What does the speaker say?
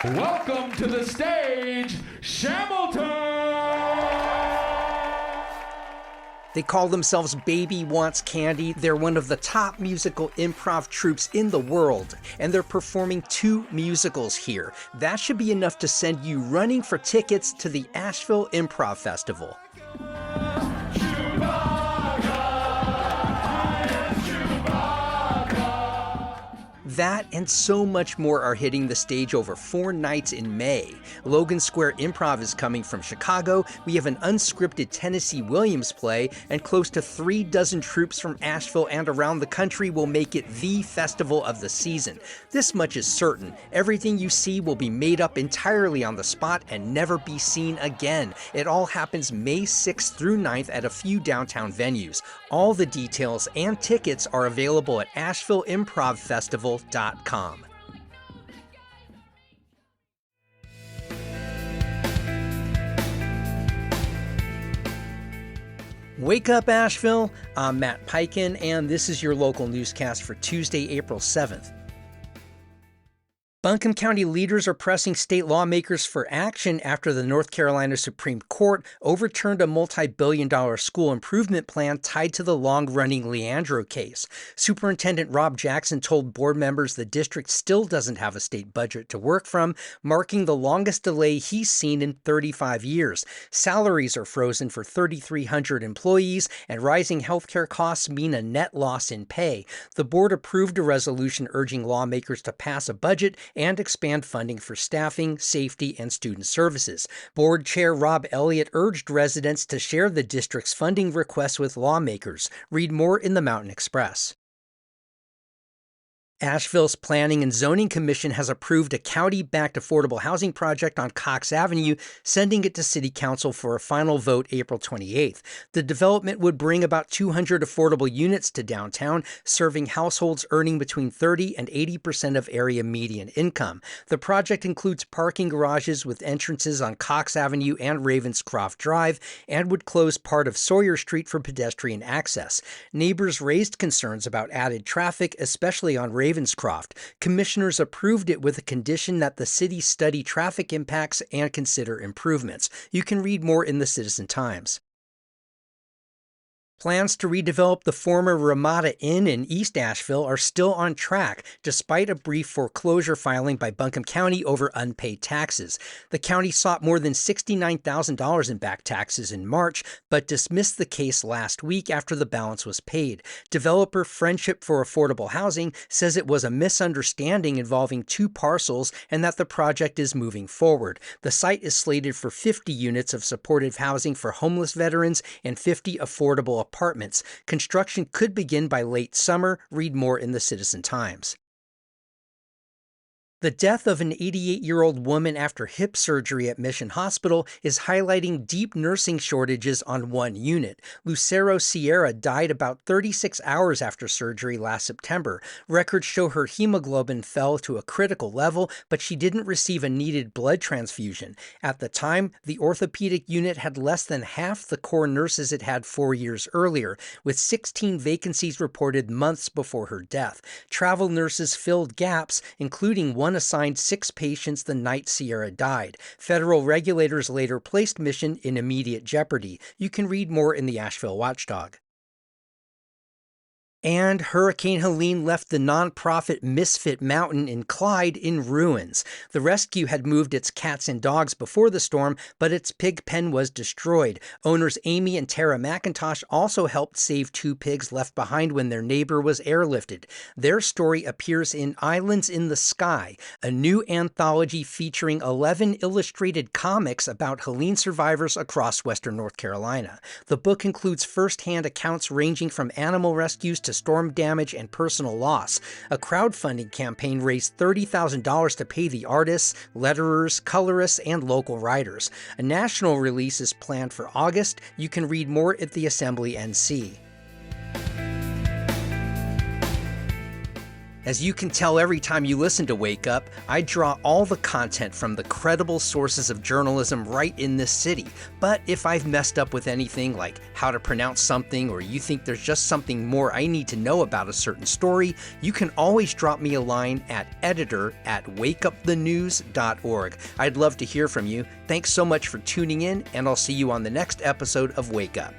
Welcome to the stage, Shamilton! They call themselves Baby Wants Candy. They're one of the top musical improv troupes in the world, and they're performing 2 musicals here. That should be enough to send you running for tickets to the Asheville Improv Festival. That and so much more are hitting the stage over 4 nights in May. Logan Square Improv is coming from Chicago. We have an unscripted Tennessee Williams play, and close to 3 dozen troupes from Asheville and around the country will make it the festival of the season. This much is certain. Everything you see will be made up entirely on the spot and never be seen again. It all happens May 6th through 9th at a few downtown venues. All the details and tickets are available at AshevilleImprovFestival.com. Wake up, Asheville! I'm Matt Peiken, and this is your local newscast for Tuesday, April 7th. Buncombe County leaders are pressing state lawmakers for action after the North Carolina Supreme Court overturned a multi-billion-dollar school improvement plan tied to the long-running Leandro case. Superintendent Rob Jackson told board members the district still doesn't have a state budget to work from, marking the longest delay he's seen in 35 years. Salaries are frozen for 3,300 employees, and rising healthcare costs mean a net loss in pay. The board approved a resolution urging lawmakers to pass a budget and expand funding for staffing, safety, and student services. Board Chair Rob Elliott urged residents to share the district's funding requests with lawmakers. Read more in the Mountain Express. Asheville's Planning and Zoning Commission has approved a county-backed affordable housing project on Cox Avenue, sending it to City Council for a final vote April 28th. The development would bring about 200 affordable units to downtown, serving households earning between 30% and 80% of area median income. The project includes parking garages with entrances on Cox Avenue and Ravenscroft Drive, and would close part of Sawyer Street for pedestrian access. Neighbors raised concerns about added traffic, especially on Ravenscroft. Commissioners approved it with a condition that the city study traffic impacts and consider improvements. You can read more in the Citizen Times. Plans to redevelop the former Ramada Inn in East Asheville are still on track, despite a brief foreclosure filing by Buncombe County over unpaid taxes. The county sought more than $69,000 in back taxes in March, but dismissed the case last week after the balance was paid. Developer Friendship for Affordable Housing says it was a misunderstanding involving 2 parcels and that the project is moving forward. The site is slated for 50 units of supportive housing for homeless veterans and 50 affordable apartments. Construction could begin by late summer. Read more in the Citizen Times. The death of an 88-year-old woman after hip surgery at Mission Hospital is highlighting deep nursing shortages on one unit. Lucero Sierra died about 36 hours after surgery last September. Records show her hemoglobin fell to a critical level, but she didn't receive a needed blood transfusion. At the time, the orthopedic unit had less than half the core nurses it had 4 years earlier, with 16 vacancies reported months before her death. Travel nurses filled gaps, including one assigned 6 patients the night Sierra died. Federal regulators later placed Mission in immediate jeopardy. You can read more in the Asheville Watchdog. And Hurricane Helene left the nonprofit Misfit Mountain in Clyde in ruins. The rescue had moved its cats and dogs before the storm, but its pig pen was destroyed. Owners Amy and Tara McIntosh also helped save 2 pigs left behind when their neighbor was airlifted. Their story appears in Islands in the Sky, a new anthology featuring 11 illustrated comics about Helene survivors across western North Carolina. The book includes first-hand accounts ranging from animal rescues to storm damage and personal loss. A crowdfunding campaign raised $30,000 to pay the artists, letterers, colorists, and local writers. A national release is planned for August. You can read more at the Assembly NC. As you can tell every time you listen to Wake Up, I draw all the content from the credible sources of journalism right in this city. But if I've messed up with anything like how to pronounce something, or you think there's just something more I need to know about a certain story, you can always drop me a line at editor@wakeupthenews.org. I'd love to hear from you. Thanks so much for tuning in, and I'll see you on the next episode of Wake Up.